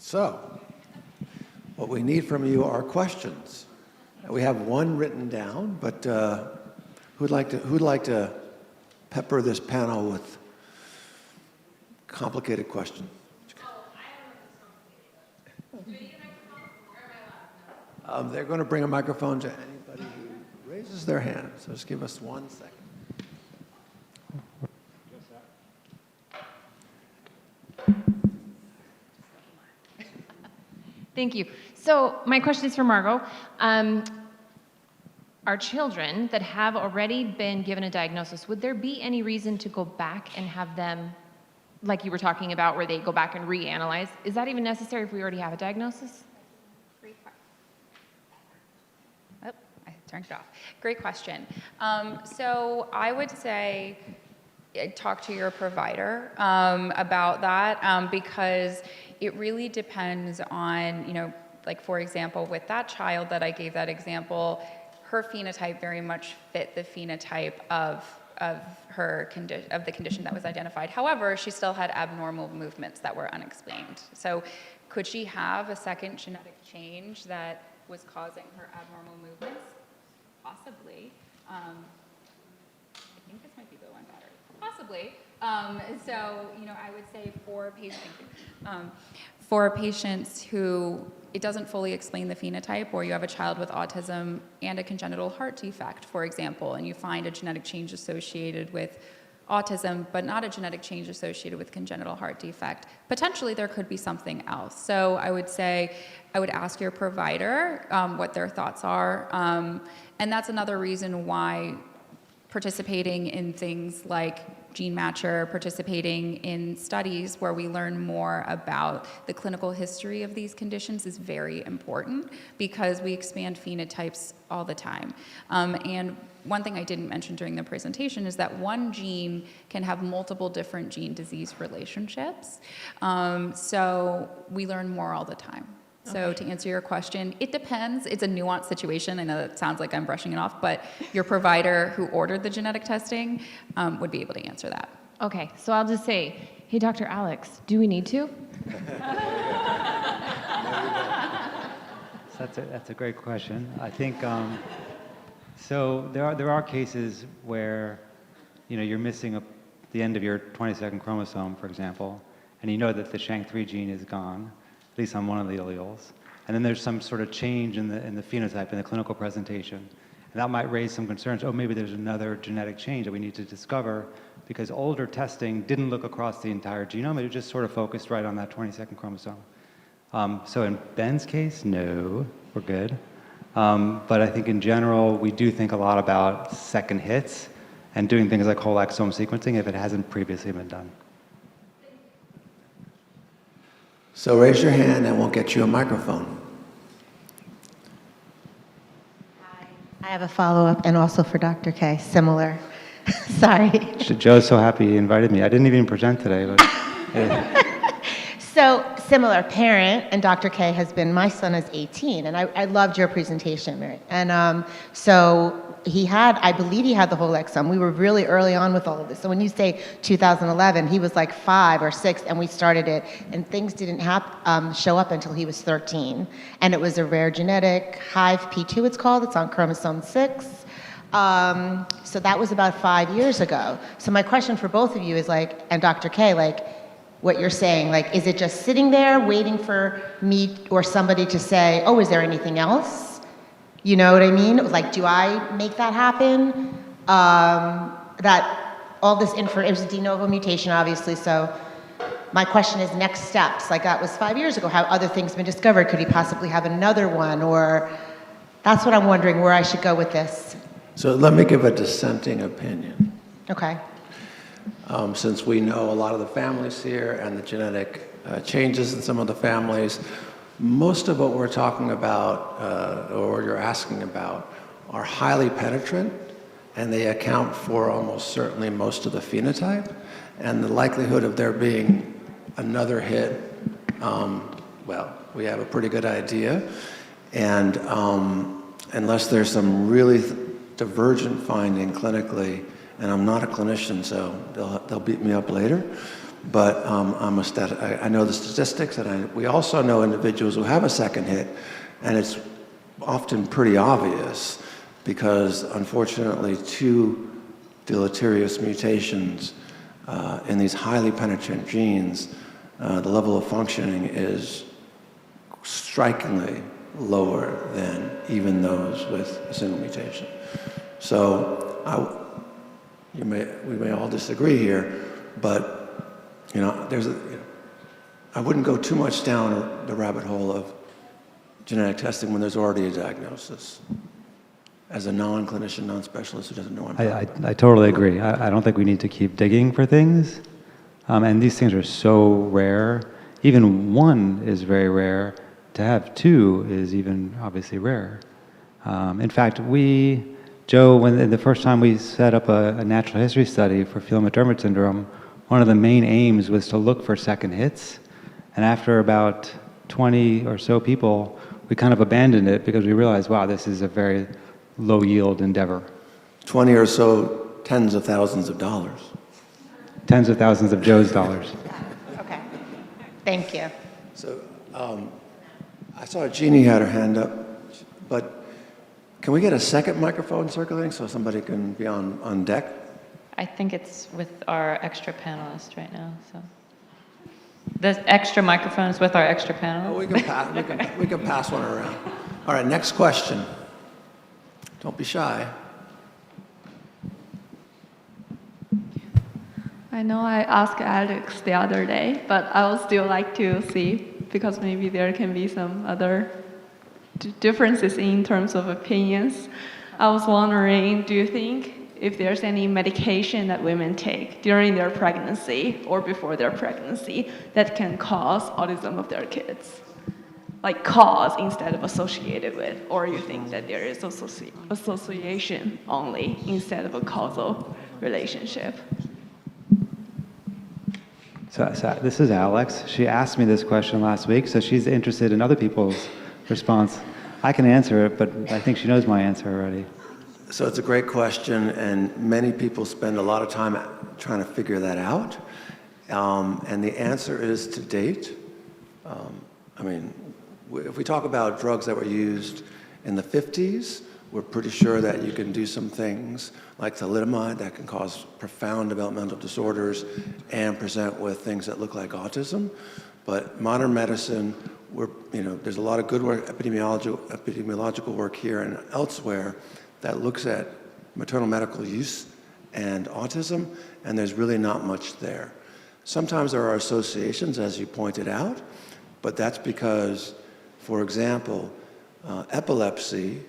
So, what we need from you are questions. We have one written down, but who'd like to pepper this panel with complicated questions? They're going to bring a microphone to anybody who raises their hand. So just give us 1 second. Thank you. So my question is for Margot. Our children that have already been given a diagnosis, would there be any reason to go back and have them, like you were talking about, where they go back and reanalyze? Is that even necessary if we already have a diagnosis? Oh, I turned it off. Great question. So I would say talk to your provider about that because it really depends on, like for example, with that child that I gave that example, her phenotype very much fit the phenotype of the condition that was identified. However, she still had abnormal movements that were unexplained. So could she have a second genetic change that was causing her abnormal movements? Possibly. I think this might be the one battery. Possibly. So, I would say for patients who it doesn't fully explain the phenotype, or you have a child with autism and a congenital heart defect, for example, and you find a genetic change associated with autism, but not a genetic change associated with congenital heart defect, potentially there could be something else. So I would say, I would ask your provider what their thoughts are. And that's another reason why participating in things like Gene Matcher, participating in studies where we learn more about the clinical history of these conditions is very important because we expand phenotypes all the time. And one thing I didn't mention during the presentation is that one gene can have multiple different gene-disease relationships. So we learn more all the time. So to answer your question, it depends. It's a nuanced situation. I know that sounds like I'm brushing it off, but your provider who ordered the genetic testing would be able to answer that. Okay, so I'll just say, hey, Dr. Alex, do we need to? So that's a great question. I think, so there are cases where, you're missing the end of your 22nd chromosome, for example, and you know that the SHANK3 gene is gone, at least on one of the alleles. And then there's some sort of change in the phenotype, in the clinical presentation. And that might raise some concerns. Oh, maybe there's another genetic change that we need to discover, because older testing didn't look across the entire genome. It just sort of focused right on that 22nd chromosome. So in Ben's case, no, we're good. But I think in general, we do think a lot about second hits and doing things like whole exome sequencing if it hasn't previously been done. So raise your hand and we'll get you a microphone. I have a follow-up, and also for Dr. K, similar. Sorry. Joe's so happy he invited me. I didn't even present today. But, yeah. So, similar parent, and Dr. K has been, my son is 18, and I loved your presentation, Mary. And so I believe he had the whole exome. We were really early on with all of this. So when you say 2011, he was like 5 or 6, and we started it, and things didn't show up until he was 13. And it was a rare genetic, Hive P2 it's called, it's on chromosome 6. So that was about 5 years ago. So my question for both of you is and Dr. K, what you're saying, is it just sitting there waiting for me or somebody to say, oh, is there anything else? You know what I mean? It was do I make that happen? That all this it was a de novo mutation, obviously, so my question is next steps. That was 5 years ago. Have other things been discovered? Could he possibly have another one? Or that's what I'm wondering, where I should go with this. So let me give a dissenting opinion. Okay. Since we know a lot of the families here and the genetic changes in some of the families, most of what we're talking about, or you're asking about, are highly penetrant, and they account for almost certainly most of the phenotype, and the likelihood of there being another hit, well, we have a pretty good idea, and unless there's some really divergent finding clinically, and I'm not a clinician, so they'll beat me up later, but I know the statistics, and we also know individuals who have a second hit, and it's often pretty obvious because, unfortunately, two deleterious mutations in these highly penetrant genes, the level of functioning is strikingly lower than even those with a single mutation. So we may all disagree here, but I wouldn't go too much down the rabbit hole of genetic testing when there's already a diagnosis. As a non-clinician, non-specialist who doesn't know anything. I totally agree. I don't think we need to keep digging for things. And these things are so rare. Even one is very rare. To have two is even obviously rare. In fact, Joe, when the first time we set up a natural history study for Phelan-McDermott syndrome, one of the main aims was to look for second hits. And after about 20 or so people, we kind of abandoned it because we realized, wow, this is a very low yield endeavor. 20 or so tens of thousands of dollars. Tens of thousands of Joe's dollars. Okay, thank you. So I saw Jeannie had her hand up, but can we get a second microphone circulating so somebody can be on deck? I think it's with our extra panelist right now, so. The extra microphone is with our extra Oh, panelist. we can pass one around. All right, next question. Don't be shy. I know I asked Alex the other day, but I would still like to see, because maybe there can be some other differences in terms of opinions. I was wondering, do you think if there's any medication that women take during their pregnancy or before their pregnancy that can cause autism of their kids? Like cause instead of associated with, or you think that there is association only instead of a causal relationship? So this is Alex. She asked me this question last week, so she's interested in other people's response. I can answer it, but I think she knows my answer already. So it's a great question, and many people spend a lot of time trying to figure that out. And the answer is to date. If we talk about drugs that were used in the 50s, we're pretty sure that you can do some things like thalidomide that can cause profound developmental disorders and present with things that look like autism. But modern medicine, there's a lot of good work, epidemiological work here and elsewhere that looks at maternal medical use and autism, and there's really not much there. Sometimes there are associations, as you pointed out, but that's because, for example, epilepsy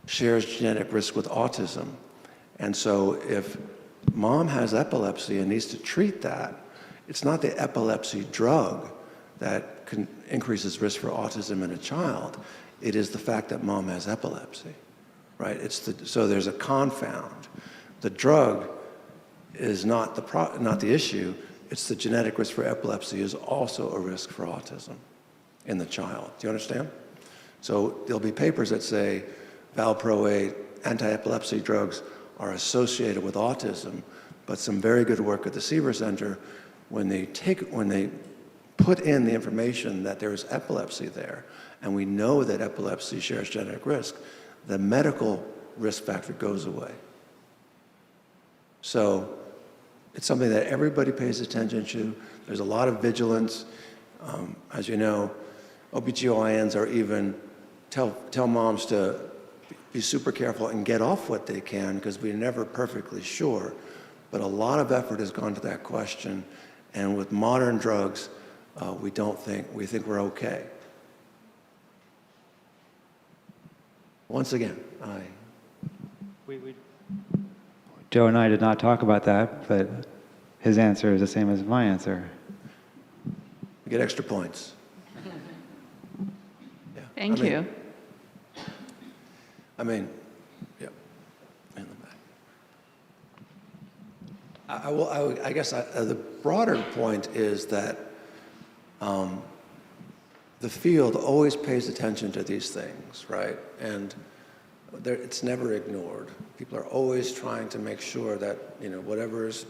shares genetic risk with autism. And so if mom has epilepsy and needs to treat that, it's not the epilepsy drug that increases risk for autism in a child. It is the fact that mom has epilepsy, right? So there's a confound. The drug is not the issue. It's the genetic risk for epilepsy is also a risk for autism in the child. Do you understand? So there'll be papers that say valproate, anti-epilepsy drugs are associated with autism, but some very good work at the Seaver Center, when they put in the information that there is epilepsy there, and we know that epilepsy shares genetic risk, the medical risk factor goes away. So it's something that everybody pays attention to. There's a lot of vigilance. As you know, OBGYNs are even tell moms to be super careful and get off what they can because we're never perfectly sure. But a lot of effort has gone to that question. And with modern drugs, we think we're okay. Once again, Joe and I did not talk about that, but his answer is the same as my answer. you get extra points. Yeah. Thank you. Yeah, in the back. I guess the broader point is that the field always pays attention to these things, right? And it's never ignored. People are always trying to make sure that whatever is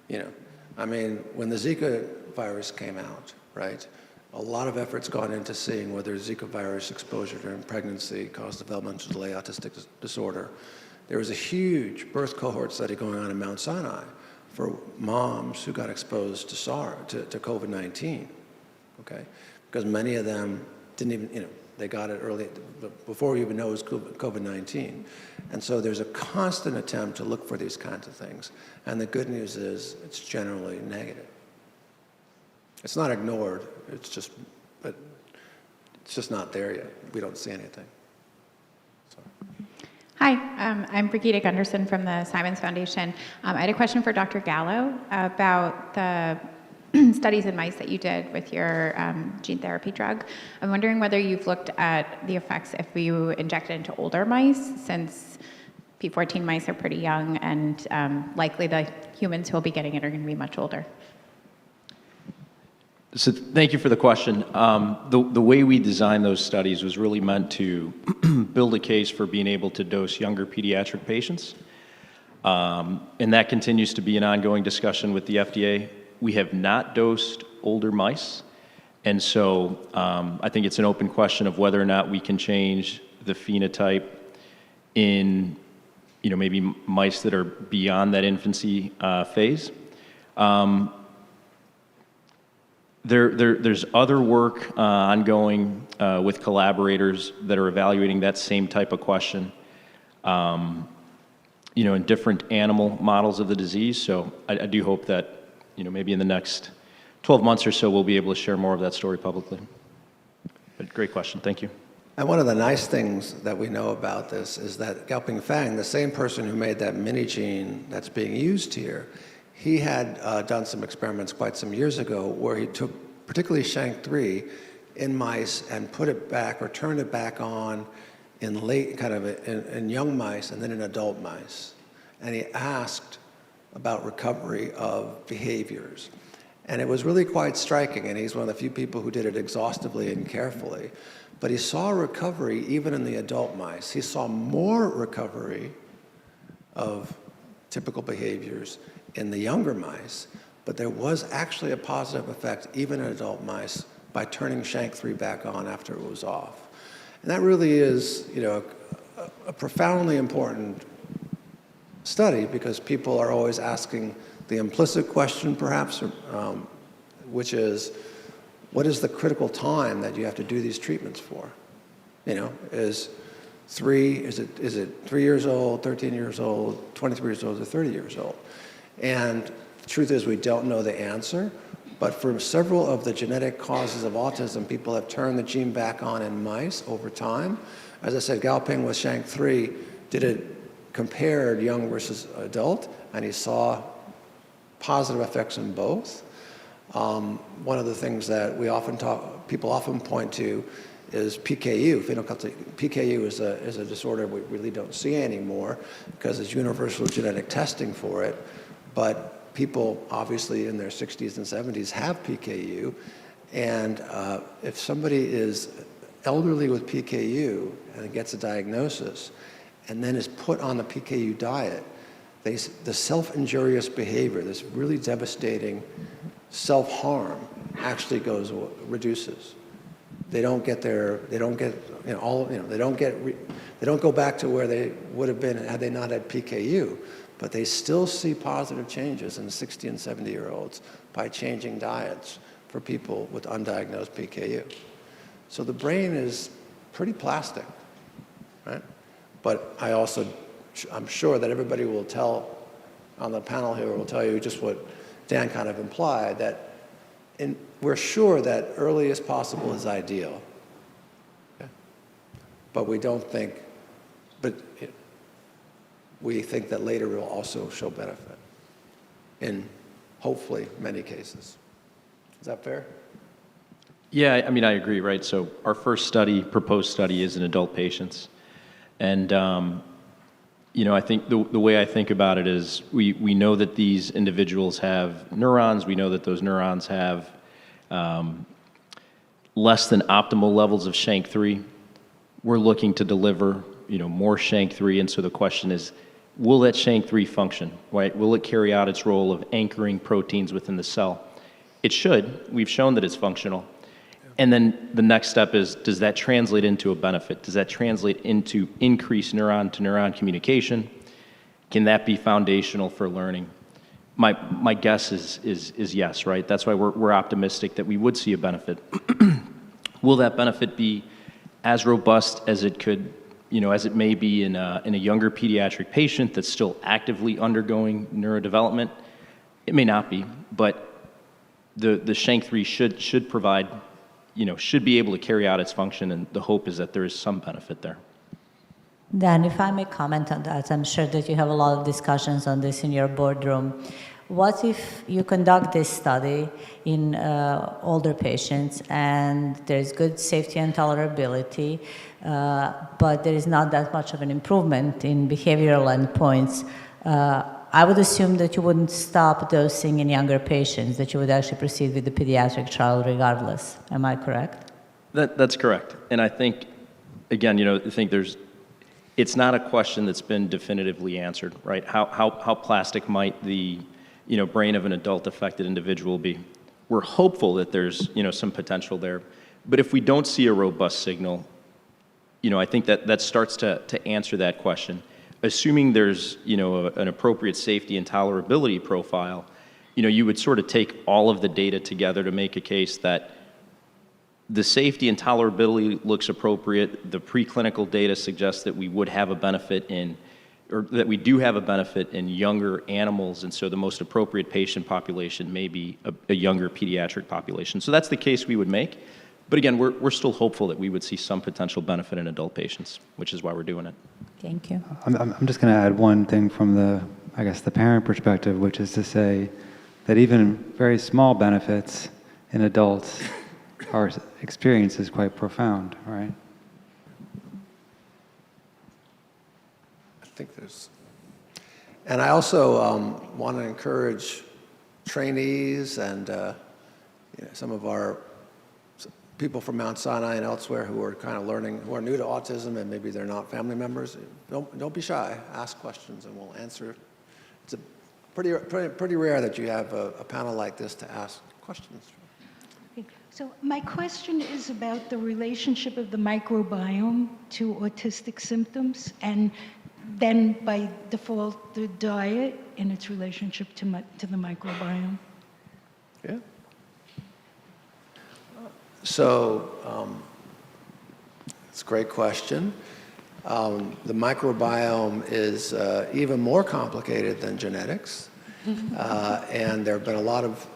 You know, I mean, when the Zika virus came out, right, a lot of effort's gone into seeing whether Zika virus exposure during pregnancy caused developmental delay autistic disorder. There was a huge birth cohort study going on in Mount Sinai for moms who got exposed to to COVID-19, okay? Because many of them didn't even, you know, they got it early, before we even know it was COVID-19. And so there's a constant attempt to look for these kinds of things. And the good news is it's generally negative. It's not ignored, but it's just not there yet. We don't see anything. So. Hi, I'm Brigitte Gunderson from the Simons Foundation. I had a question for Dr. Gallo about the studies in mice that you did with your gene therapy drug. I'm wondering whether you've looked at the effects if you inject it into older mice, since P14 mice are pretty young, and likely the humans who will be getting it are going to be much older. So thank you for the question. The way we designed those studies was really meant to build a case for being able to dose younger pediatric patients. And that continues to be an ongoing discussion with the FDA. We have not dosed older mice. And so I think it's an open question of whether or not we can change the phenotype in, you know, maybe mice that are beyond that infancy phase. There's other work ongoing with collaborators that are evaluating that same type of question, you know, in different animal models of the disease. So I do hope that, you know, maybe in the next 12 months or so, we'll be able to share more of that story publicly. But great question, thank you. And one of the nice things that we know about this is that Gaoping Fang, the same person who made that mini gene that's being used here, he had done some experiments quite some years ago where he took particularly SHANK3 in mice and put it back or turned it back on in in young mice and then in adult mice. And he asked about recovery of behaviors. And it was really quite striking, and he's one of the few people who did it exhaustively and carefully. But he saw recovery even in the adult mice. He saw more recovery of typical behaviors in the younger mice, but there was actually a positive effect even in adult mice by turning SHANK3 back on after it was off. And that really is, you know, a profoundly important study, because people are always asking the implicit question, perhaps, which is, what is the critical time that you have to do these treatments for? You know, is it 3 years old, 13 years old, 23 years old, or 30 years old? And the truth is we don't know the answer, but for several of the genetic causes of autism, people have turned the gene back on in mice over time. As I said, Gaoping with SHANK3 did it compared young versus adult, and he saw positive effects in both. One of the things that people often point to is PKU. PKU is a disorder we really don't see anymore because there's universal genetic testing for it, but people obviously in their 60s and 70s have PKU, and if somebody is elderly with PKU and gets a diagnosis and then is put on the PKU diet, the self-injurious behavior, this really devastating self-harm, actually reduces. They don't go back to where they would have been had they not had PKU, but they still see positive changes in 60 and 70-year-olds by changing diets for people with undiagnosed PKU. So the brain is pretty plastic, right? But I'm sure that everybody will tell on the panel here will tell you just what Dan kind of implied, that we're sure that early as possible is ideal. Okay? But we think that later will also show benefit in hopefully many cases. Is that fair? Yeah, I mean, I agree, right? So our first proposed study is in adult patients. And, you know, I think the way I think about it is we know that these individuals have neurons. We know that those neurons have less than optimal levels of SHANK3. We're looking to deliver, you know, more SHANK3. And so the question is will that SHANK3 function, right? Will it carry out its role of anchoring proteins within the cell? It should. We've shown that it's functional. And then the next step is, does that translate into a benefit? Does that translate into increased neuron-to-neuron communication? Can that be foundational for learning? My guess is yes, right? That's why we're optimistic that we would see a benefit. Will that benefit be as robust as it could, as it may be in a younger pediatric patient that's still actively undergoing neurodevelopment? It may not be, but the SHANK3 should provide, should be able to carry out its function, and the hope is that there is some benefit there. Dan, if I may comment on that, I'm sure that you have a lot of discussions on this in your boardroom. What if you conduct this study in older patients and there's good safety and tolerability, but there is not that much of an improvement in behavioral endpoints? I would assume that you wouldn't stop dosing in younger patients, that you would actually proceed with the pediatric trial regardless. Am I correct? That's correct. And I think, again, it's not a question that's been definitively answered, right? How plastic might the brain of an adult affected individual be? We're hopeful that there's some potential there, but if we don't see a robust signal, I think that starts to answer that question. Assuming there's an appropriate safety and tolerability profile, you would sort of take all of the data together to make a case that the safety and tolerability looks appropriate. The preclinical data suggests that we would have a benefit or that we do have a benefit in younger animals, and so the most appropriate patient population may be a younger pediatric population. So that's the case we would make. But again, we're still hopeful that we would see some potential benefit in adult patients, which is why we're doing it. Thank you. I'm just going to add one thing from the parent perspective, which is to say that even very small benefits in adults our experience is quite profound, right? I think and I also want to encourage trainees and some of our people from Mount Sinai and elsewhere who are kind of learning, who are new to autism and maybe they're not family members. Don't be shy. Ask questions and we'll answer. It's pretty rare that you have a panel like this to ask questions. So my question is about the relationship of the microbiome to autistic symptoms, and then by default the diet and its relationship to the microbiome. Yeah. So it's a great question. The microbiome is even more complicated than genetics, and there have been a lot of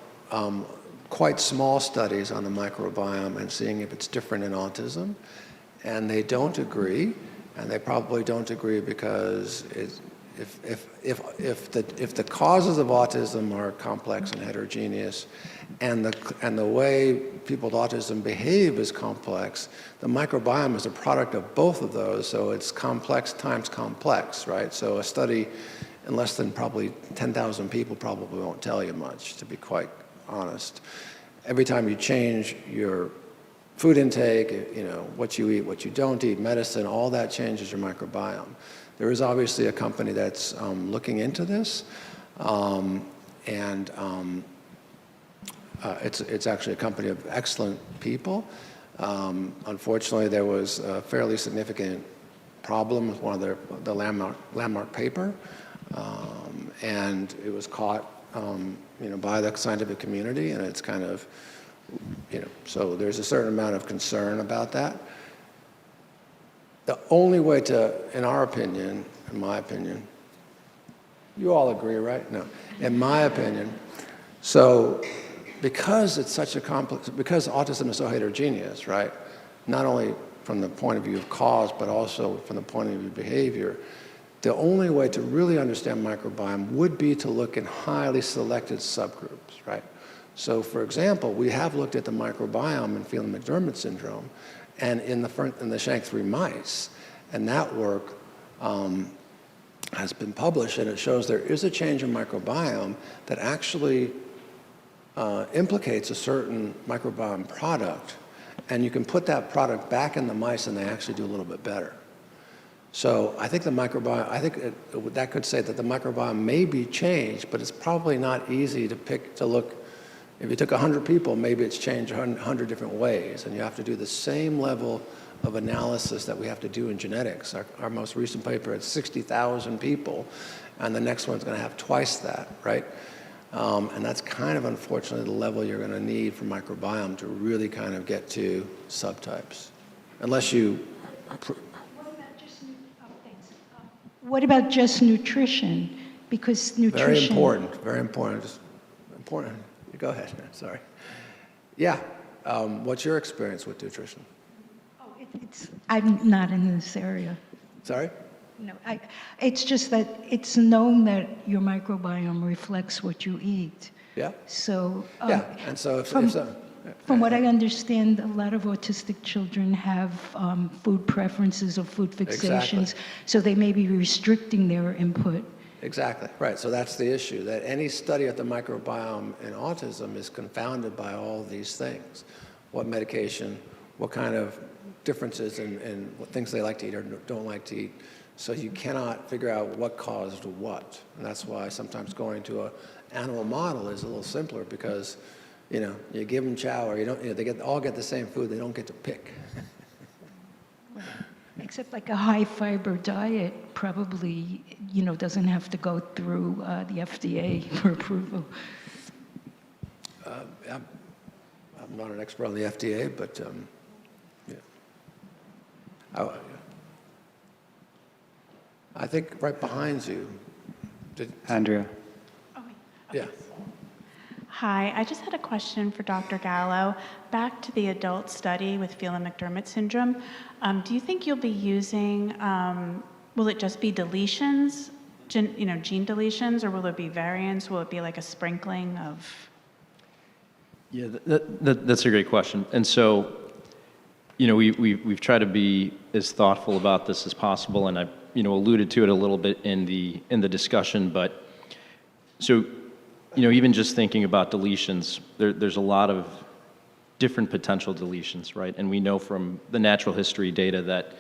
quite small studies on the microbiome and seeing if it's different in autism, and they don't agree, and they probably don't agree because if the causes of autism are complex and heterogeneous, and the way people with autism behave is complex, the microbiome is a product of both of those, so it's complex times complex, right? So a study in less than probably 10,000 people probably won't tell you much, to be quite honest. Every time you change your food intake, what you eat, what you don't eat, medicine, all that changes your microbiome. There is obviously a company that's looking into this, it's actually a company of excellent people. Unfortunately, there was a fairly significant problem with one of the landmark paper, and it was caught by the scientific community, and it's kind of, so there's a certain amount of concern about that. The only way to, in my opinion, you all agree, right? No. In my opinion, so because it's such a complex, because autism is so heterogeneous, right? Not only from the point of view of cause, but also from the point of view of behavior, the only way to really understand microbiome would be to look in highly selected subgroups, right? So for example, we have looked at the microbiome in Phelan-McDermott syndrome and in the SHANK3 mice, and that work has been published, and it shows there is a change in microbiome that actually implicates a certain microbiome product, and you can put that product back in the mice and they actually do a little bit better. So I think the microbiome, that could say that the microbiome may be changed, but it's probably not easy to look. If you took 100 people, maybe it's changed 100 different ways, and you have to do the same level of analysis that we have to do in genetics. Our most recent paper had 60,000 people, and the next one's going to have twice that, right? And that's kind of, unfortunately, the level you're going to need for microbiome to really kind of get to subtypes, unless you. What about just nutrition? Because nutrition. Very important, very important. Just important. Go ahead, sorry. Yeah, what's your experience with nutrition? I'm not in this area. Sorry? No, it's just that it's known that your microbiome reflects what you eat. Yeah? So, Yeah, and so from what I understand, a lot of autistic children have food preferences or food fixations, Exactly. so they may be restricting their input. Exactly, right. So that's the issue, that any study of the microbiome in autism is confounded by all these things. What medication, what kind of differences in what things they like to eat or don't like to eat. So you cannot figure out what caused what. And that's why sometimes going to an animal model is a little simpler, because you give them chow, or they all get the same food, they don't get to pick. Except like a high fiber diet probably, doesn't have to go through the FDA for approval. I'm not an expert on the FDA, but yeah. I think right behind you. Andrea. Yeah. Hi, I just had a question for Dr. Gallo. Back to the adult study with Phelan-McDermott syndrome. Do you think you'll be using, will it just be deletions, gene deletions, or will it be variants? Will it be like a sprinkling of? Yeah, that's a great question. And so, we've tried to be as thoughtful about this as possible, and I, alluded to it a little bit in the discussion. But so, even just thinking about deletions, there's a lot of different potential deletions, right? And we know from the natural history data that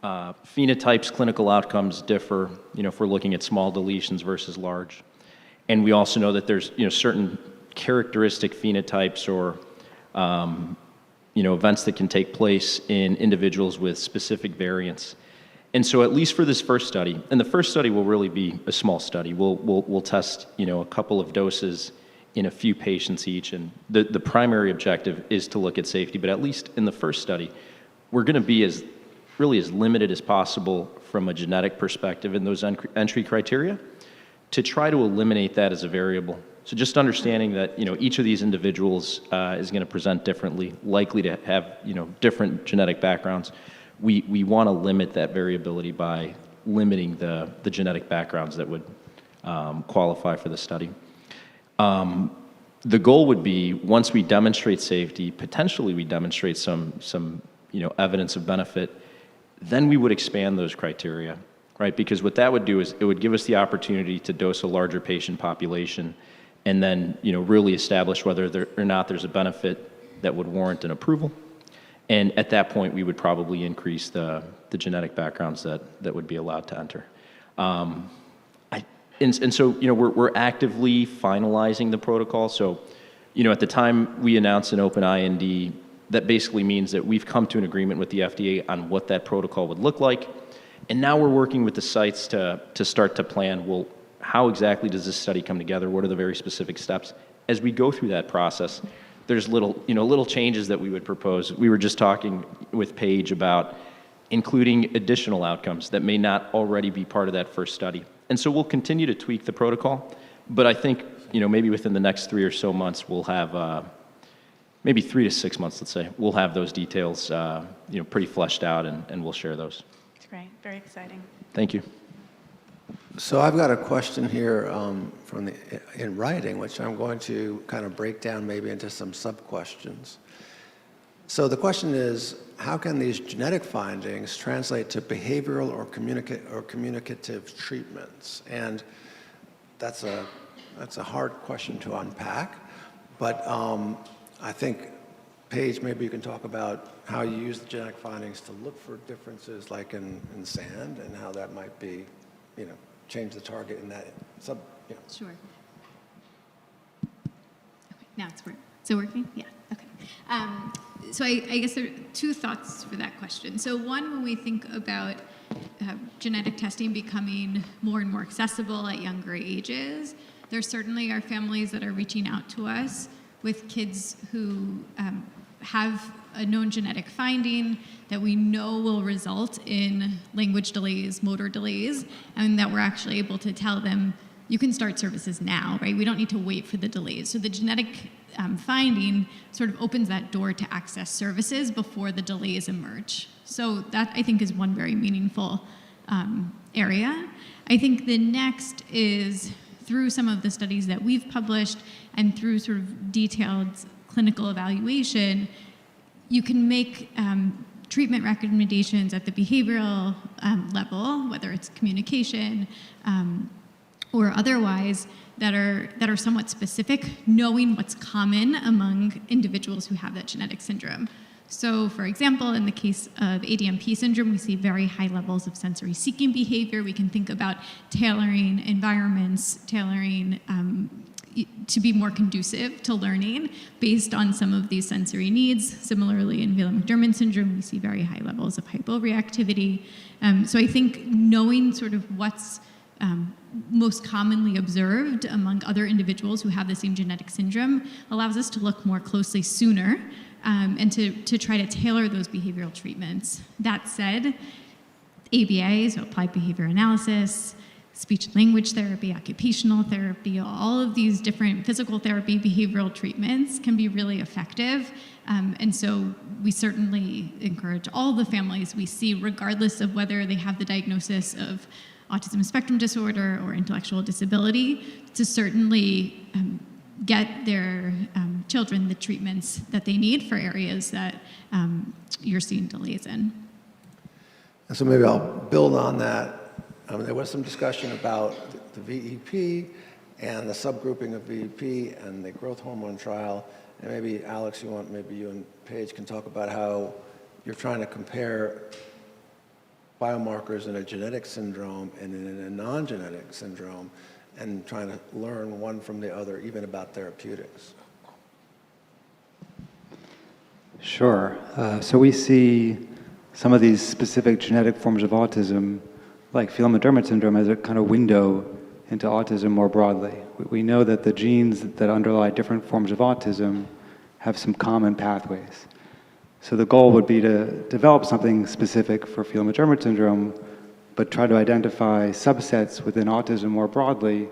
phenotypes, clinical outcomes differ, if we're looking at small deletions versus large. And we also know that there's, certain characteristic phenotypes or, events that can take place in individuals with specific variants. And so at least for this first study, and the first study will really be a small study. We'll test, a couple of doses in a few patients each, and the primary objective is to look at safety. But at least in the first study, we're going to be as limited as possible from a genetic perspective in those entry criteria to try to eliminate that as a variable. So just understanding that, each of these individuals is going to present differently, likely to have, different genetic backgrounds. We want to limit that variability by limiting the genetic backgrounds that would qualify for the study. The goal would be, once we demonstrate safety, potentially we demonstrate some evidence of benefit, then we would expand those criteria, right? Because what that would do is it would give us the opportunity to dose a larger patient population, and then really establish whether or not there's a benefit that would warrant an approval. And at that point, we would probably increase the genetic backgrounds that would be allowed to enter. And so, we're actively finalizing the protocol. So, at the time we announce an open IND, that basically means that we've come to an agreement with the FDA on what that protocol would look like. And now we're working with the sites to start to plan, well, how exactly does this study come together? What are the very specific steps? As we go through that process, there's little changes that we would propose. We were just talking with Paige about including additional outcomes that may not already be part of that first study. And so we'll continue to tweak the protocol, but I think, maybe within the next 3 or so months, we'll have, maybe 3 to 6 months, let's say, we'll have those details, pretty fleshed out, and we'll share those. That's great, very exciting. Thank you. So I've got a question here in writing, which I'm going to kind of break down maybe into some sub-questions. So the question is, how can these genetic findings translate to behavioral or communicative treatments? And that's a hard question to unpack, but I think Paige, maybe you can talk about how you use the genetic findings to look for differences like in sand and how that might be, change the target in that Sure. Okay, now it's working. Is it working? Yeah, okay. So I guess there are two thoughts for that question. So one, when we think about genetic testing becoming more and more accessible at younger ages, there certainly are families that are reaching out to us with kids who have a known genetic finding that we know will result in language delays, motor delays, and that we're actually able to tell them, you can start services now, right? We don't need to wait for the delays. So the genetic finding sort of opens that door to access services before the delays emerge. So that, I think, is one very meaningful area. I think the next is through some of the studies that we've published and through sort of detailed clinical evaluation, you can make treatment recommendations at the behavioral level, whether it's communication or otherwise, that are somewhat specific, knowing what's common among individuals who have that genetic syndrome. So, for example, in the case of ADMP syndrome, we see very high levels of sensory seeking behavior. We can think about tailoring environments, tailoring to be more conducive to learning based on some of these sensory needs. Similarly, in Phelan-McDermid syndrome, we see very high levels of hyporeactivity. So I think knowing sort of what's most commonly observed among other individuals who have the same genetic syndrome allows us to look more closely sooner and to try to tailor those behavioral treatments. That said, ABA, so applied behavior analysis, speech and language therapy, occupational therapy, all of these different physical therapy behavioral treatments can be really effective. And so we certainly encourage all the families we see, regardless of whether they have the diagnosis of autism spectrum disorder or intellectual disability, to certainly get their children the treatments that they need for areas that you're seeing delays in. And so maybe I'll build on that. There was some discussion about the VEP and the subgrouping of VEP and the growth hormone trial. And maybe, Alex, maybe you and Paige can talk about how you're trying to compare biomarkers in a genetic syndrome and in a non-genetic syndrome and trying to learn one from the other, even about therapeutics. Sure. So we see some of these specific genetic forms of autism, like Phelan-McDermid syndrome, as a kind of window into autism more broadly. We know that the genes that underlie different forms of autism have some common pathways. So the goal would be to develop something specific for Phelan-McDermid syndrome, but try to identify subsets within autism more broadly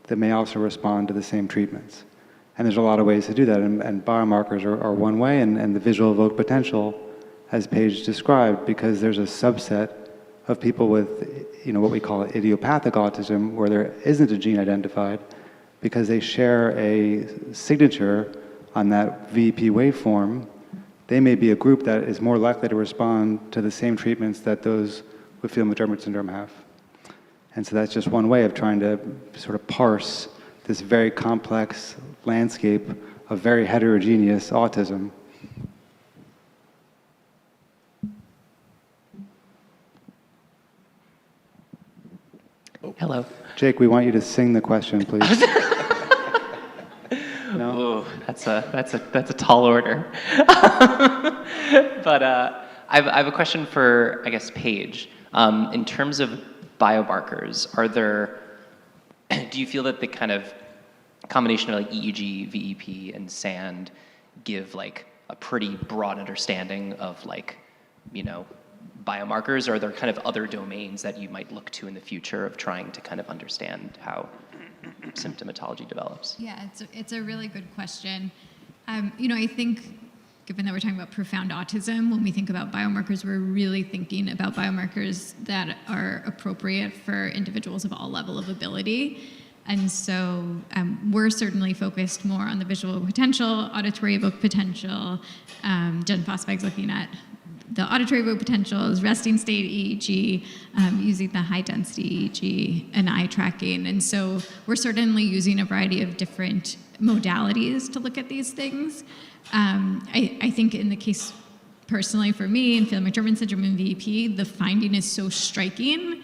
that may also respond to the same treatments. And there's a lot of ways to do that, and biomarkers are one way, and the visual evoked potential, as Paige described, because there's a subset of people with, what we call idiopathic autism, where there isn't a gene identified, because they share a signature on that VEP waveform. They may be a group that is more likely to respond to the same treatments that those with Phelan-McDermid syndrome have. And so that's just one way of trying to sort of parse this very complex landscape of very heterogeneous autism. Hello. Jake, we want you to sing the question, please. No? Ooh, that's a tall order. But I have a question for, I guess, Paige. In terms of biomarkers, do you feel that the kind of combination of like EEG, VEP, and SAND give like a pretty broad understanding of like, biomarkers, or are there kind of other domains that you might look to in the future of trying to kind of understand how symptomatology develops? Yeah, it's a really good question. I think, given that we're talking about profound autism, when we think about biomarkers, we're really thinking about biomarkers that are appropriate for individuals of all level of ability. And so we're certainly focused more on the visual potential, auditory evoked potential. Jen Fosbag's looking at the auditory evoked potentials, resting state EEG, using the high density EEG and eye tracking. And so we're certainly using a variety of different modalities to look at these things. I think in the case personally for me in Phelan-McDermott syndrome and VEP, the finding is so striking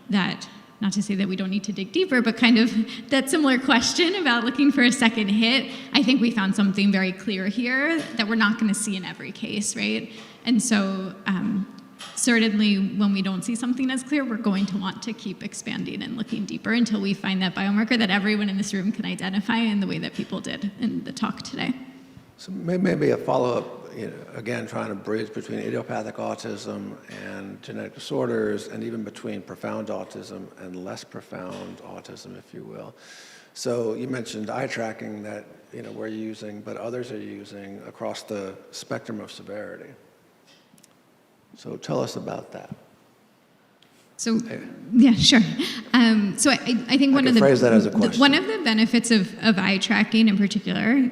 that, not to say that we don't need to dig deeper, but kind of that similar question about looking for a second hit, I think we found something very clear here that we're not going to see in every case, right? And so certainly when we don't see something as clear, we're going to want to keep expanding and looking deeper until we find that biomarker that everyone in this room can identify in the way that people did in the talk today. So maybe a follow-up, again, trying to bridge between idiopathic autism and genetic disorders, and even between profound autism and less profound autism, if you will. So you mentioned eye tracking that we're using, but others are using across the spectrum of severity. So tell us about that. So, yeah, sure. So I think one of the phrase that as a question. One of the benefits of eye tracking in particular,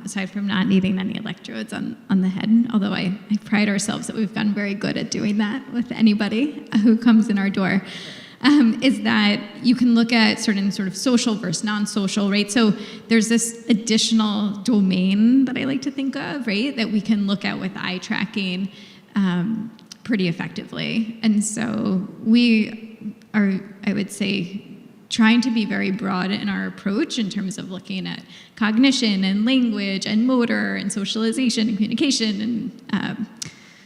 aside from not needing any electrodes on the head, although I pride ourselves that we've gotten very good at doing that with anybody who comes in our door, is that you can look at certain sort of social versus non-social, right? So there's this additional domain that I like to think of, right, that we can look at with eye tracking pretty effectively. And so we are, I would say, trying to be very broad in our approach in terms of looking at cognition and language and motor and socialization and communication and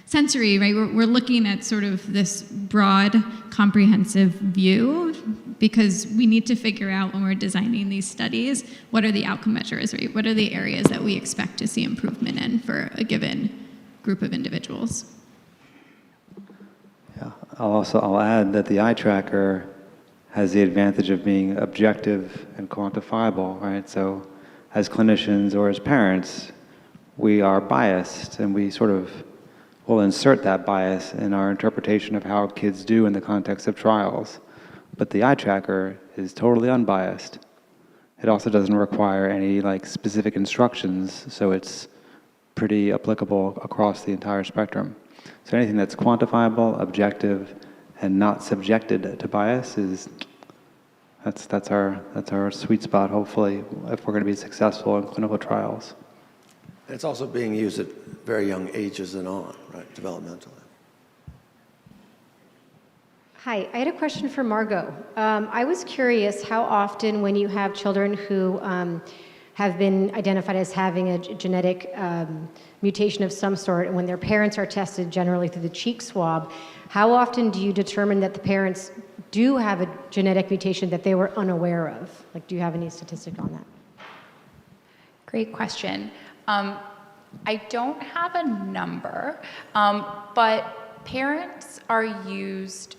sensory, right? We're looking at sort of this broad, comprehensive view because we need to figure out when we're designing these studies, what are the outcome measures, right? What are the areas that we expect to see improvement in for a given group of individuals? Yeah, I'll add that the eye tracker has the advantage of being objective and quantifiable, right? So as clinicians or as parents, we are biased and we sort of will insert that bias in our interpretation of how kids do in the context of trials. But the eye tracker is totally unbiased. It also doesn't require any specific instructions, so it's pretty applicable across the entire spectrum. So anything that's quantifiable, objective, and not subjected to bias that's our sweet spot, hopefully, if we're going to be successful in clinical trials. And it's also being used at very young ages and on, right, developmentally. Hi, I had a question for Margot. I was curious how often when you have children who have been identified as having a genetic mutation of some sort, and when their parents are tested generally through the cheek swab, how often do you determine that the parents do have a genetic mutation that they were unaware of? Do you have any statistic on that? Great question. I don't have a number, but parents are used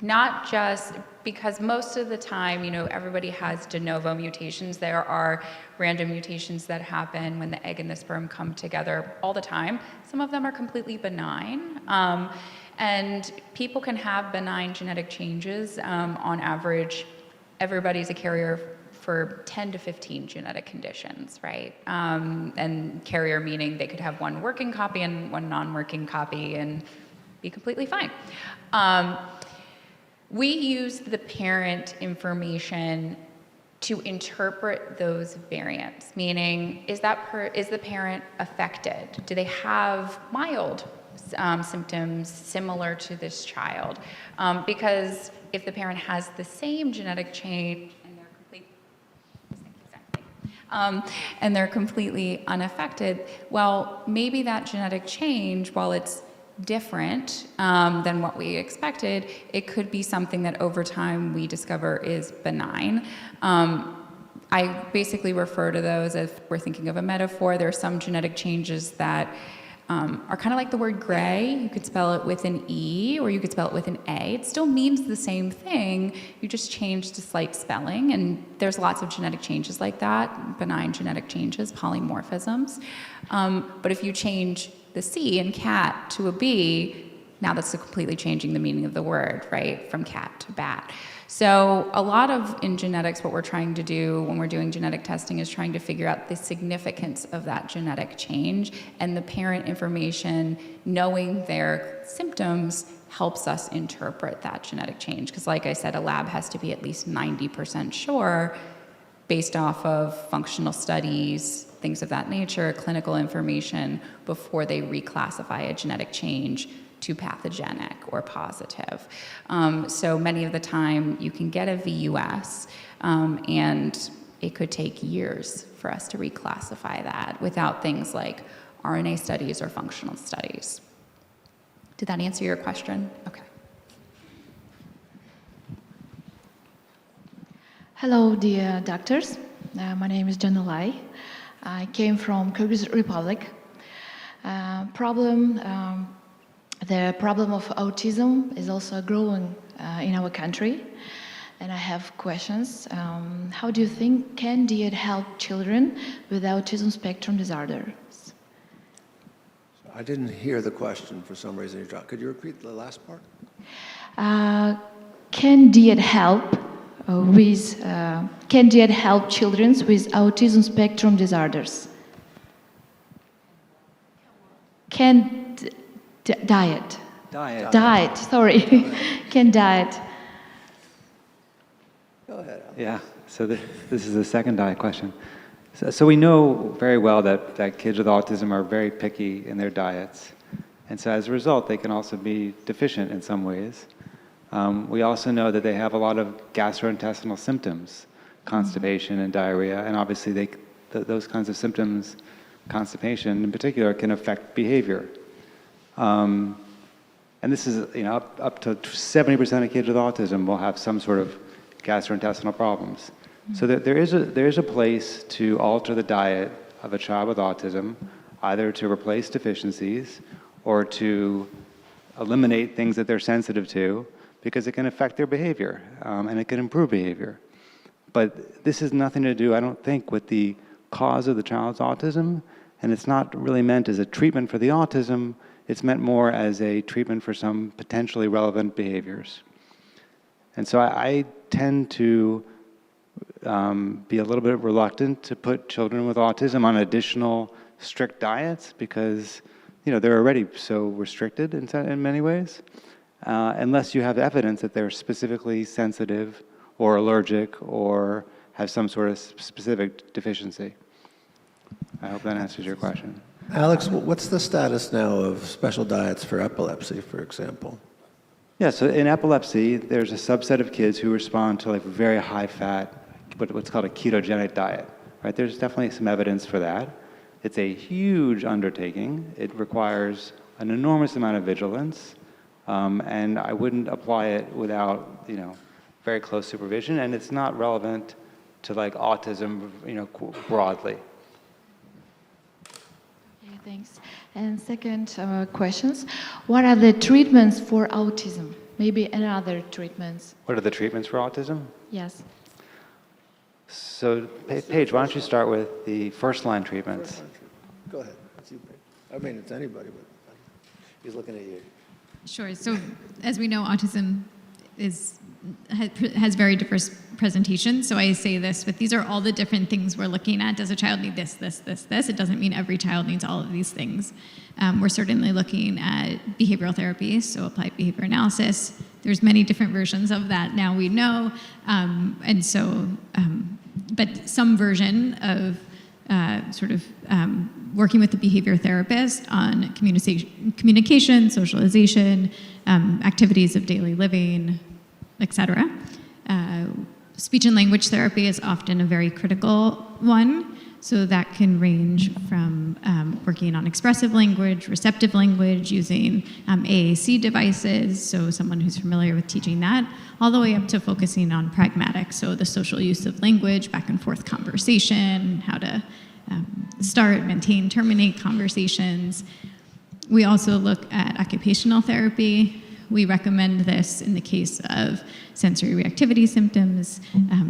not just because most of the time, everybody has de novo mutations. There are random mutations that happen when the egg and the sperm come together all the time. Some of them are completely benign. And people can have benign genetic changes. On average, everybody's a carrier for 10 to 15 genetic conditions, right? And carrier meaning they could have one working copy and one non-working copy and be completely fine. We use the parent information to interpret those variants, meaning is the parent affected? Do they have mild symptoms similar to this child? Because if the parent has the same genetic change and they're completely unaffected, well, maybe that genetic change, while it's different than what we expected, it could be something that over time we discover is benign. I basically refer to those as we're thinking of a metaphor. There are some genetic changes that are kind of like the word gray. You could spell it with an E or you could spell it with an A. It still means the same thing. You just changed a slight spelling, and there's lots of genetic changes like that, benign genetic changes, polymorphisms. But if you change the C in cat to a B, now that's completely changing the meaning of the word, right? From cat to bat. So a lot of, in genetics, what we're trying to do when we're doing genetic testing is trying to figure out the significance of that genetic change, and the parent information, knowing their symptoms, helps us interpret that genetic change. Because like I said, a lab has to be at least 90% sure based off of functional studies, things of that nature, clinical information, before they reclassify a genetic change to pathogenic or positive. So many of the time you can get a VUS, and it could take years for us to reclassify that without things like RNA studies or functional studies. Did that answer your question? Okay. Hello, dear doctors. My name is Janulai. I came from Kyrgyz Republic. The problem of autism is also growing in our country. And I have questions. How do you think can diet help children with autism spectrum disorders? I didn't hear the question for some reason. Could you repeat the last part? Can diet help children with autism spectrum disorders? Can diet? Sorry. Can diet? Go ahead. Yeah, so this is the second diet question. So we know very well that kids with autism are very picky in their diets. And so as a result, they can also be deficient in some ways. We also know that they have a lot of gastrointestinal symptoms, constipation and diarrhea, and obviously those kinds of symptoms, constipation in particular, can affect behavior. And this is, up to 70% of kids with autism will have some sort of gastrointestinal problems. So there is a place to alter the diet of a child with autism, either to replace deficiencies or to eliminate things that they're sensitive to, because it can affect their behavior, and it can improve behavior. But this has nothing to do, I don't think, with the cause of the child's autism, and it's not really meant as a treatment for the autism. It's meant more as a treatment for some potentially relevant behaviors. And so I tend to be a little bit reluctant to put children with autism on additional strict diets because, they're already so restricted in many ways, unless you have evidence that they're specifically sensitive or allergic or have some sort of specific deficiency. I hope that answers your question. Alex, what's the status now of special diets for epilepsy, for example? Yeah, so in epilepsy, there's a subset of kids who respond to very high fat, what's called a ketogenic diet, right? There's definitely some evidence for that. It's a huge undertaking. It requires an enormous amount of vigilance, and I wouldn't apply it without, very close supervision, and it's not relevant to autism, broadly. Okay, thanks. And second questions, what are the treatments for autism? Maybe another treatments? What are the treatments for autism? Yes. So, Paige, why don't you start with the first-line treatments? Go ahead. It's you, Paige. I mean, it's anybody, but he's looking at you. Sure. So, as we know, autism has very diverse presentations. So I say this, but these are all the different things we're looking at. Does a child need this, this, this, this? It doesn't mean every child needs all of these things. We're certainly looking at behavioral therapy, so applied behavior analysis. There's many different versions of that now we know. But some version of working with the behavior therapist on communication, socialization, activities of daily living, etc. Speech and language therapy is often a very critical one. So that can range from working on expressive language, receptive language, using AAC devices, so someone who's familiar with teaching that, all the way up to focusing on pragmatic, so the social use of language, back and forth conversation, how to start, maintain, terminate conversations. We also look at occupational therapy. We recommend this in the case of sensory reactivity symptoms,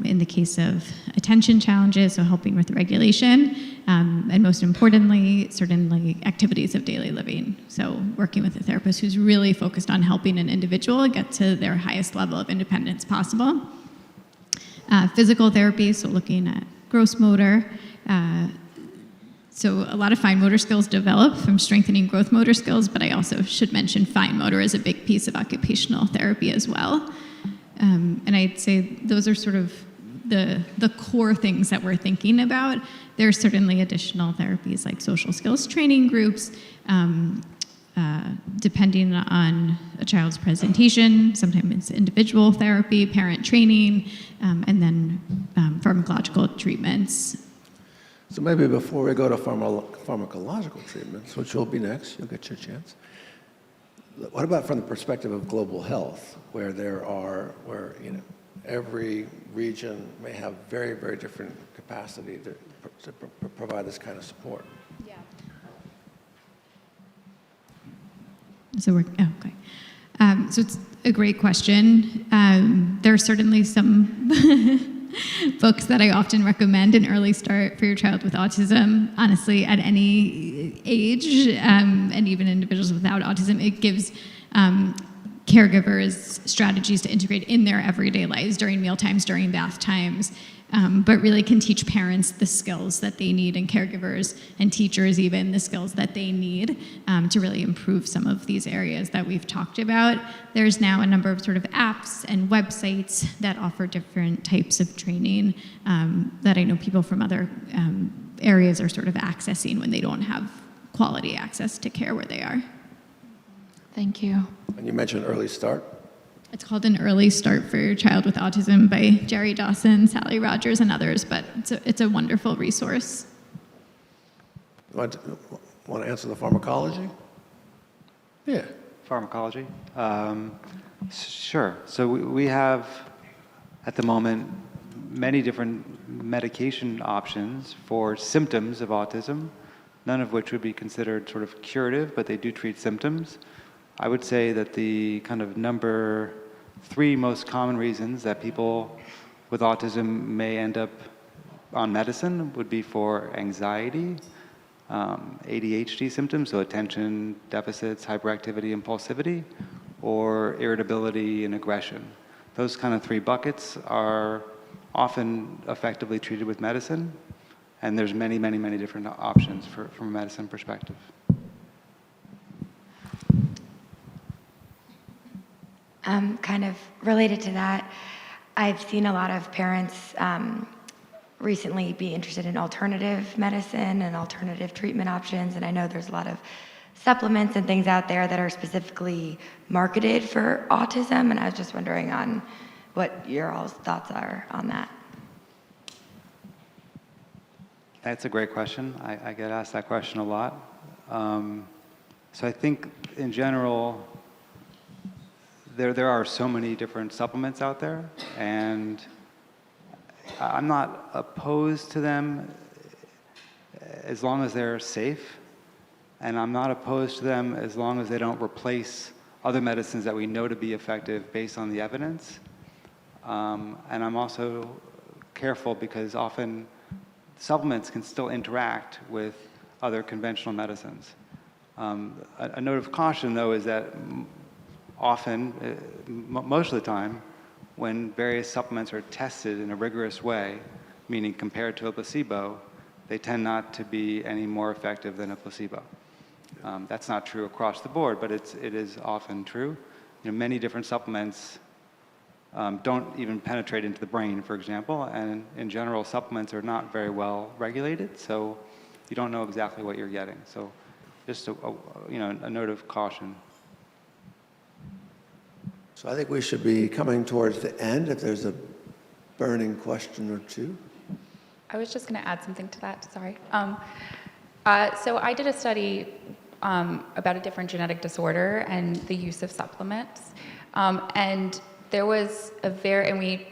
in the case of attention challenges, so helping with regulation, and most importantly, certainly activities of daily living. So working with a therapist who's really focused on helping an individual get to their highest level of independence possible. Physical therapy, so looking at gross motor. So a lot of fine motor skills develop from strengthening growth motor skills, but I also should mention fine motor is a big piece of occupational therapy as well. And I'd say those are sort of the core things that we're thinking about. There's certainly additional therapies like social skills training groups, depending on a child's presentation. Sometimes it's individual therapy, parent training, and then pharmacological treatments. So maybe before we go to pharmacological treatments, which will be next, you'll get your chance. What about from the perspective of global health, where every region may have very, very different capacity to provide this kind of support? Yeah. So okay. So it's a great question. There are certainly some books that I often recommend, An Early Start for Your Child with Autism. Honestly, at any age, and even individuals without autism, it gives caregivers strategies to integrate in their everyday lives during meal times, during bath times, but really can teach parents the skills that they need, and caregivers and teachers even the skills that they need to really improve some of these areas that we've talked about. There's now a number of sort of apps and websites that offer different types of training that I know people from other areas are sort of accessing when they don't have quality access to care where they are. Thank you. And you mentioned Early Start. It's called An Early Start for Your Child with Autism by Jerry Dawson, Sally Rogers, and others, but it's a wonderful resource. Want to answer the pharmacology? Yeah. Pharmacology? Sure. So we have, at the moment, many different medication options for symptoms of autism, none of which would be considered sort of curative, but they do treat symptoms. I would say that the kind of number 3 most common reasons that people with autism may end up on medicine would be for anxiety, ADHD symptoms, so attention deficits, hyperactivity, impulsivity, or irritability and aggression. Those kind of 3 buckets are often effectively treated with medicine, and there's many, many, many different options from a medicine perspective. Kind of related to that, I've seen a lot of parents recently be interested in alternative medicine and alternative treatment options, and I know there's a lot of supplements and things out there that are specifically marketed for autism, and I was just wondering on what your all's thoughts are on that. That's a great question. I get asked that question a lot. So I think in general, there are so many different supplements out there, and I'm not opposed to them as long as they're safe, and I'm not opposed to them as long as they don't replace other medicines that we know to be effective based on the evidence. And I'm also careful because often supplements can still interact with other conventional medicines. A note of caution, though, is that often, most of the time, when various supplements are tested in a rigorous way, meaning compared to a placebo, they tend not to be any more effective than a placebo. That's not true across the board, but it is often true. Many different supplements don't even penetrate into the brain, for example, and in general, supplements are not very well regulated, so you don't know exactly what you're getting. So just a note of caution. So I think we should be coming towards the end if there's a burning question or two. I was just going to add something to that, sorry. So I did a study about a different genetic disorder and the use of supplements. And there was and we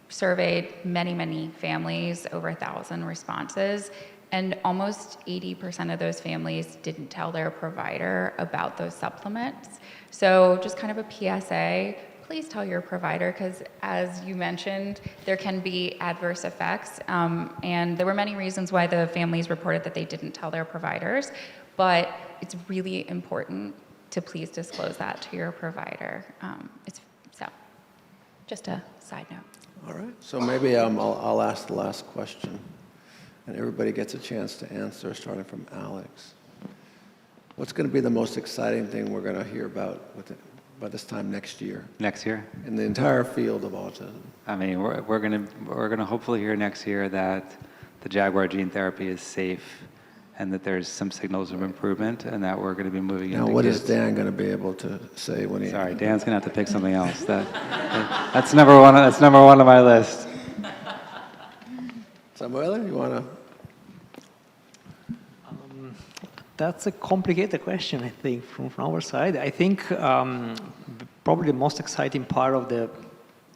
surveyed many, many families, over 1,000 responses, and almost 80% of those families didn't tell their provider about those supplements. So just kind of a PSA, please tell your provider, because as you mentioned, there can be adverse effects. And there were many reasons why the families reported that they didn't tell their providers, but it's really important to please disclose that to your provider. So just a side note. All right, so maybe I'll ask the last question, and everybody gets a chance to answer, starting from Alex. What's going to be the most exciting thing we're going to hear about by this time next year Next year? in the entire field of autism? I mean, we're gonna hopefully hear next year that the Jaguar gene therapy is safe and that there's some signals of improvement and that we're gonna be moving Now, into what kids. is Dan going to be able to say when he... Sorry, Dan's gonna have to pick something else. That's number one. That's number one on my list. Samuel, you want to... That's a complicated question, I think, from our side. I think probably the most exciting part of the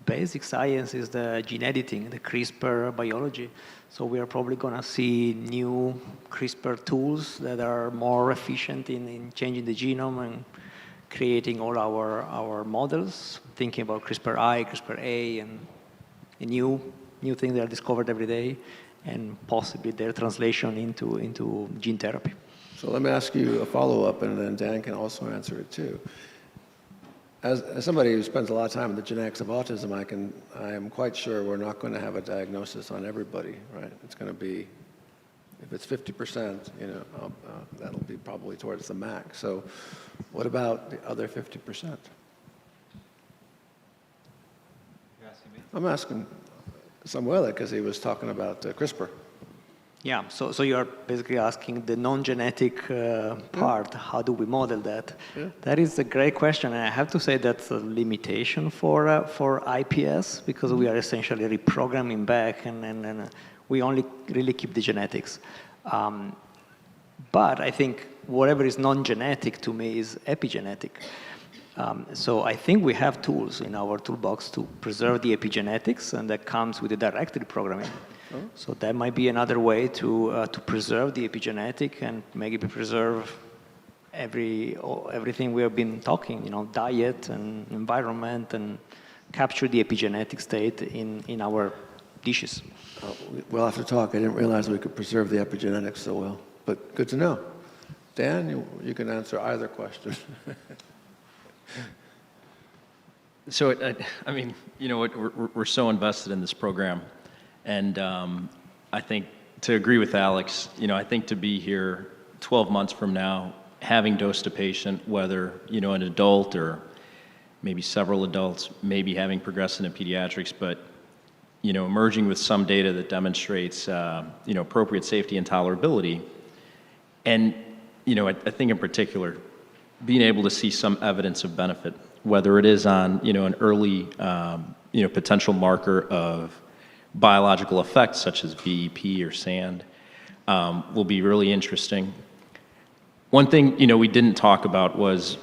basic science is the gene editing, the CRISPR biology. So we are probably going to see new CRISPR tools that are more efficient in changing the genome and creating all our models, thinking about CRISPR-I, CRISPR-A, and new things that are discovered every day, and possibly their translation into gene therapy. So let me ask you a follow-up, and then Dan can also answer it too. As somebody who spends a lot of time in the genetics of autism, I am quite sure we're not going to have a diagnosis on everybody, right? It's going to be, if it's 50%, that'll be probably towards the max. So what about the other 50%? I'm asking Samuel because he was talking about CRISPR. Yeah, so you are basically asking the non-genetic part, how do we model that? Yeah. That is a great question, and I have to say that's a limitation for IPS, because we are essentially reprogramming back, and we only really keep the genetics. But I think whatever is non-genetic to me is epigenetic. So I think we have tools in our toolbox to preserve the epigenetics, and that comes with the directed programming. So that might be another way to preserve the epigenetic and maybe preserve everything we have been talking, diet and environment, and capture the epigenetic state in our dishes. We'll have to talk. I didn't realize we could preserve the epigenetics so well, but good to know. Dan, you can answer either question. So, I mean, we're so invested in this program. And I think, to agree with Alex, I think to be here 12 months from now, having dosed a patient, whether, an adult or maybe several adults, maybe having progressed into pediatrics, but, emerging with some data that demonstrates, appropriate safety and tolerability. And, I think in particular, being able to see some evidence of benefit, whether it is on, an early, potential marker of biological effects such as VEP or SAND, will be really interesting. One thing, we didn't talk about was,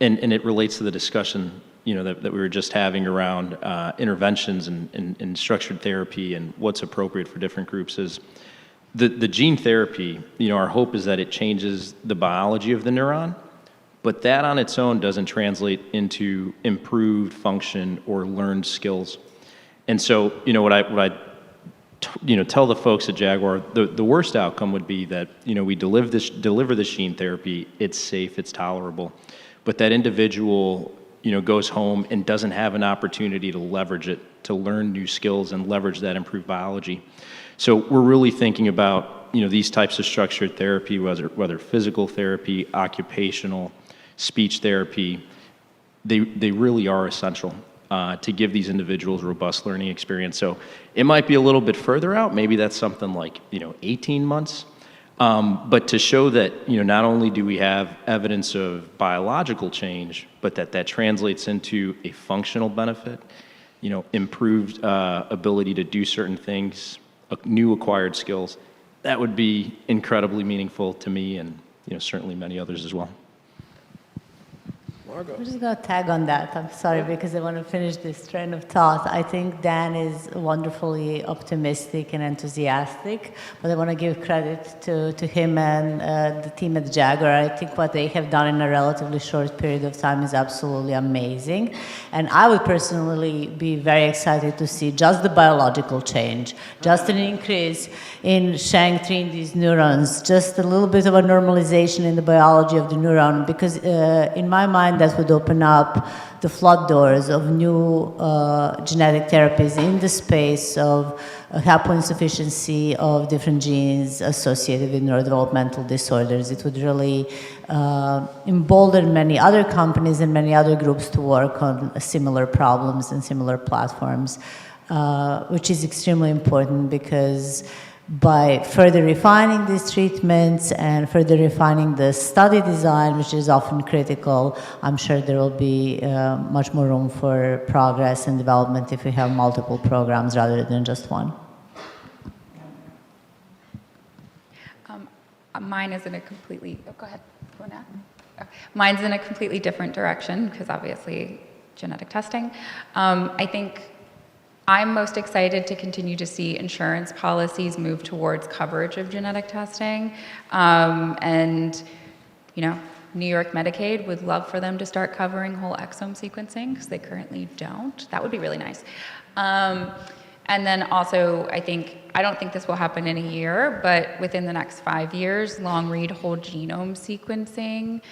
and it relates to the discussion, that we were just having around interventions and structured therapy and what's appropriate for different groups, is the gene therapy, our hope is that it changes the biology of the neuron, but that on its own doesn't translate into improved function or learned skills. And so, what I tell the folks at Jaguar, the worst outcome would be that, we deliver this gene therapy, it's safe, it's tolerable, but that individual, goes home and doesn't have an opportunity to leverage it, to learn new skills and leverage that improved biology. So we're really thinking about, these types of structured therapy, whether physical therapy, occupational, speech therapy, they really are essential. To give these individuals robust learning experience. So it might be a little bit further out, maybe that's something like, 18 months. But to show that, not only do we have evidence of biological change, but that translates into a functional benefit, improved ability to do certain things, new acquired skills, that would be incredibly meaningful to me and, certainly many others as well. Margot. I'm just going to tag on that. I'm sorry, because I want to finish this train of thought. I think Dan is wonderfully optimistic and enthusiastic, but I want to give credit to him and the team at Jaguar. I think what they have done in a relatively short period of time is absolutely amazing. And I would personally be very excited to see just the biological change, just an increase in strengthening these neurons, just a little bit of a normalization in the biology of the neuron, because in my mind, that would open up the flood doors of new genetic therapies in the space of haploinsufficiency of different genes associated with neurodevelopmental disorders. It would really embolden many other companies and many other groups to work on similar problems and similar platforms, which is extremely important because by further refining these treatments and further refining the study design, which is often critical, I'm sure there will be much more room for progress and development if we have multiple programs rather than just one. Mine is in a completely, go ahead, go now. Mine's in a completely different direction because obviously genetic testing. I think I'm most excited to continue to see insurance policies move towards coverage of genetic testing. And, you know, New York Medicaid would love for them to start covering whole exome sequencing because they currently don't. That would be really nice. And then also, I don't think this will happen in a year, but within the next 5 years, long-read whole genome sequencing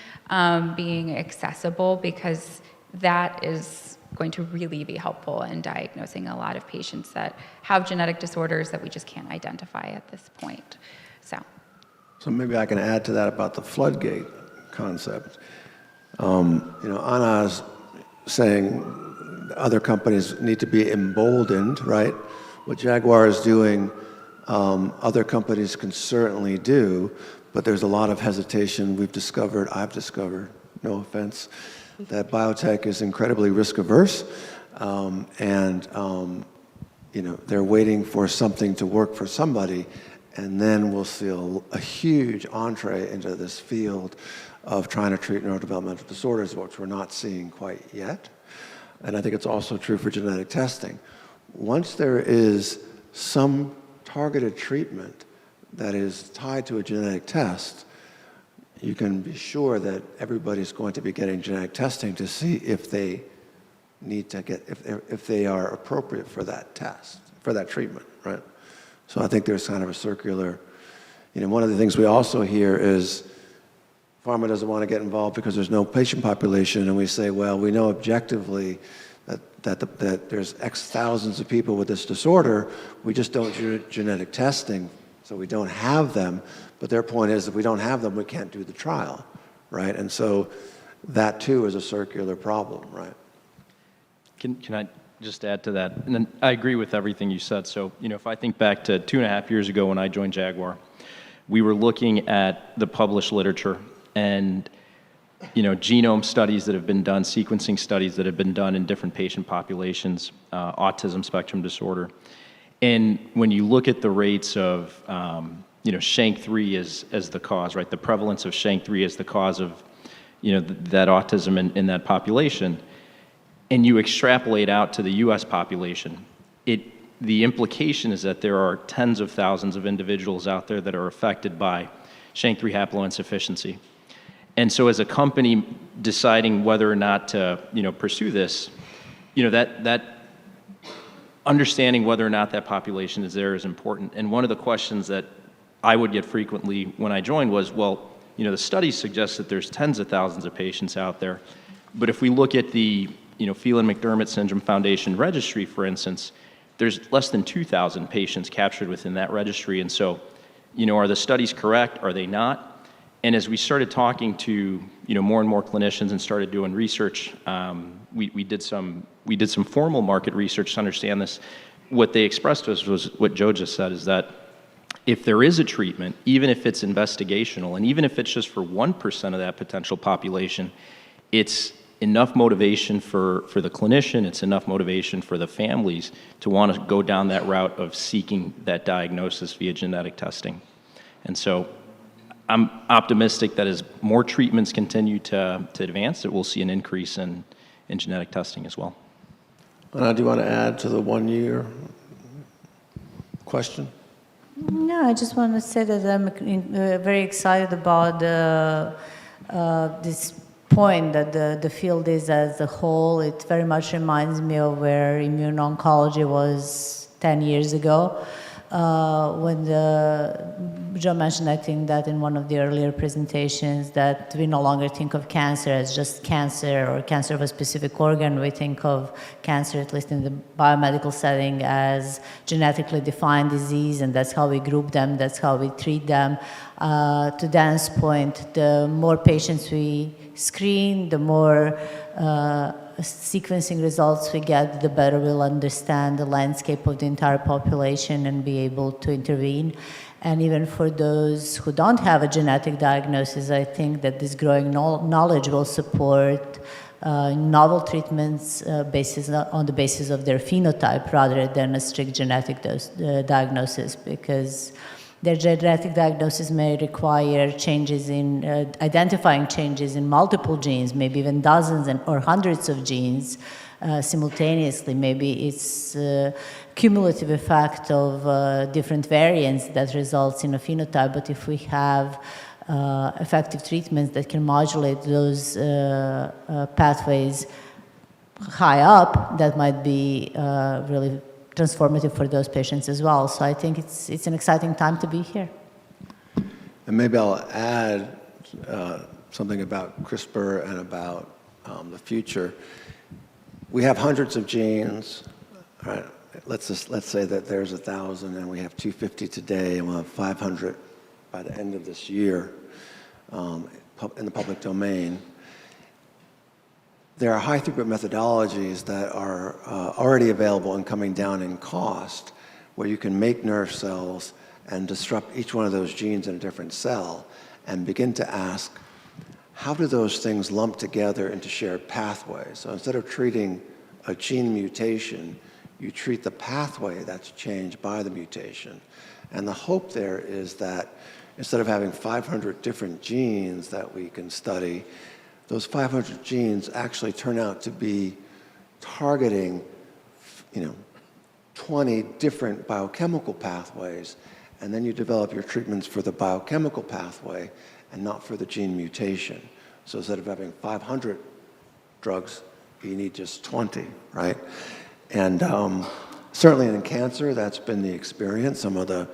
being accessible because that is going to really be helpful in diagnosing a lot of patients that have genetic disorders that we just can't identify at this point. So maybe I can add to that about the floodgate concept. Anna's saying other companies need to be emboldened, right? What Jaguar is doing, other companies can certainly do, but there's a lot of hesitation. I've discovered, no offense, that biotech is incredibly risk averse, they're waiting for something to work for somebody, and then we'll see a huge entree into this field of trying to treat neurodevelopmental disorders, which we're not seeing quite yet. And I think it's also true for genetic testing. Once there is some targeted treatment that is tied to a genetic test, you can be sure that everybody's going to be getting genetic testing to see if they need to if they are appropriate for that test, for that treatment, right? So I think there's kind of a circular, one of the things we also hear is pharma doesn't want to get involved because there's no patient population, and we say, well, we know objectively that there's X thousands of people with this disorder, we just don't do genetic testing, so we don't have them. But their point is, if we don't have them, we can't do the trial, right? And so that too is a circular problem, right? Can I just add to that? And then I agree with everything you said. So, if I think back to 2.5 years ago when I joined Jaguar, we were looking at the published literature and, genome studies that have been done, sequencing studies that have been done in different patient populations, autism spectrum disorder. And when you look at the rates of, SHANK3 as the cause, right? The prevalence of SHANK3 as the cause of, that autism in that population, and you extrapolate out to the U.S. population, the implication is that there are tens of thousands of individuals out there that are affected by SHANK3 haploinsufficiency. And so as a company deciding whether or not to, pursue this, that understanding whether or not that population is there is important. And one of the questions that I would get frequently when I joined was, well, the studies suggest that there's tens of thousands of patients out there. But if we look at the, Phelan-McDermott Syndrome Foundation registry, for instance, there's less than 2,000 patients captured within that registry. And so, are the studies correct? Are they not? And as we started talking to, more and more clinicians and started doing research, we did some formal market research to understand this. What they expressed to us was what Joe just said, is that if there is a treatment, even if it's investigational, and even if it's just for 1% of that potential population, it's enough motivation for the clinician, it's enough motivation for the families to want to go down that route of seeking that diagnosis via genetic testing. And so I'm optimistic that as more treatments continue to advance, that we'll see an increase in genetic testing as well. Anna, do you want to add to the 1 year question? No, I just want to say that I'm very excited about this point that the field is as a whole. It very much reminds me of where immuno-oncology was 10 years ago. when Joe mentioned, I think that in one of the earlier presentations, that we no longer think of cancer as just cancer or cancer of a specific organ. We think of cancer, at least in the biomedical setting, as genetically defined disease, and that's how we group them, that's how we treat them. To Dan's point, the more patients we screen, the more sequencing results we get, the better we'll understand the landscape of the entire population and be able to intervene. And even for those who don't have a genetic diagnosis, I think that this growing knowledge will support novel treatments on the basis of their phenotype rather than a strict genetic diagnosis, because their genetic diagnosis may require changes in identifying changes in multiple genes, maybe even dozens or hundreds of genes simultaneously. Maybe it's a cumulative effect of different variants that results in a phenotype. But if we have effective treatments that can modulate those pathways high up, that might be really transformative for those patients as well. So I think it's an exciting time to be here. And maybe I'll add something about CRISPR and about the future. We have hundreds of genes. Right? Let's say that there's 1,000 and we have 250 today, and we'll have 500 by the end of this year in the public domain. There are high throughput methodologies that are already available and coming down in cost, where you can make nerve cells and disrupt each one of those genes in a different cell and begin to ask, how do those things lump together into shared pathways? So instead of treating a gene mutation, you treat the pathway that's changed by the mutation. And the hope there is that instead of having 500 different genes that we can study, those 500 genes actually turn out to be targeting, 20 different biochemical pathways, and then you develop your treatments for the biochemical pathway and not for the gene mutation. So instead of having 500 drugs, you need just 20, right? And certainly in cancer, that's been the experience. Some of the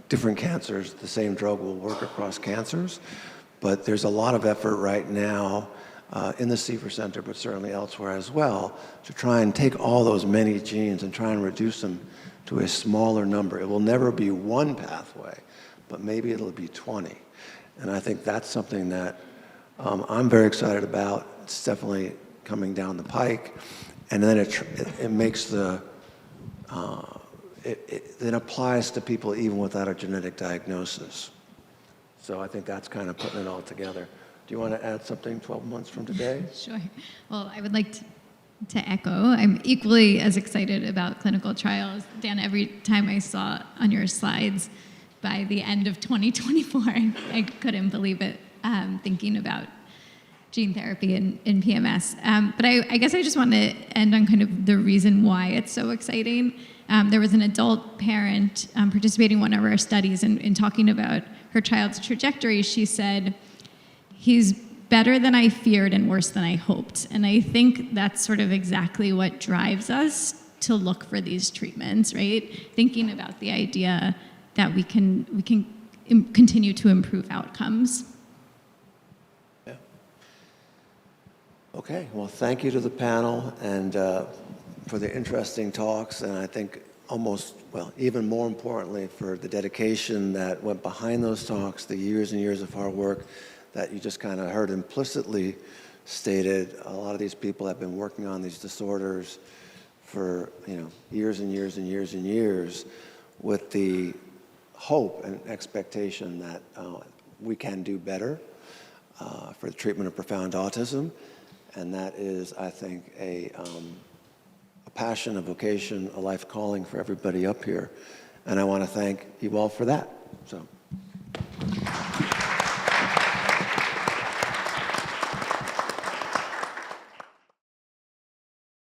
different cancers, the same drug will work across cancers. But there's a lot of effort right now in the CFR Center, but certainly elsewhere as well, to try and take all those many genes and try and reduce them to a smaller number. It will never be one pathway, but maybe it'll be 20. And I think that's something that I'm very excited about. It's definitely coming down the pike. And then it makes it applies to people even without a genetic diagnosis. So I think that's kind of putting it all together. Do you want to add something 12 months from today? Sure. Well, I would like to echo. I'm equally as excited about clinical trials. Dan, every time I saw on your slides, by the end of 2024, I couldn't believe it, thinking about gene therapy in PMS. But I guess I just want to end on kind of the reason why it's so exciting. There was an adult parent participating in one of our studies and talking about her child's trajectory. She said, "He's better than I feared and worse than I hoped." And I think that's sort of exactly what drives us to look for these treatments, right? Thinking about the idea that we can continue to improve outcomes. Yeah. Okay, well, thank you to the panel and for the interesting talks, and I think even more importantly, for the dedication that went behind those talks, the years and years of hard work that you just kind of heard implicitly stated. A lot of these people have been working on these disorders for years and years and years and years, with the hope and expectation that we can do better for the treatment of profound autism. And that is, I think, a passion, a vocation, a life calling for everybody up here. And I want to thank you all for that. So.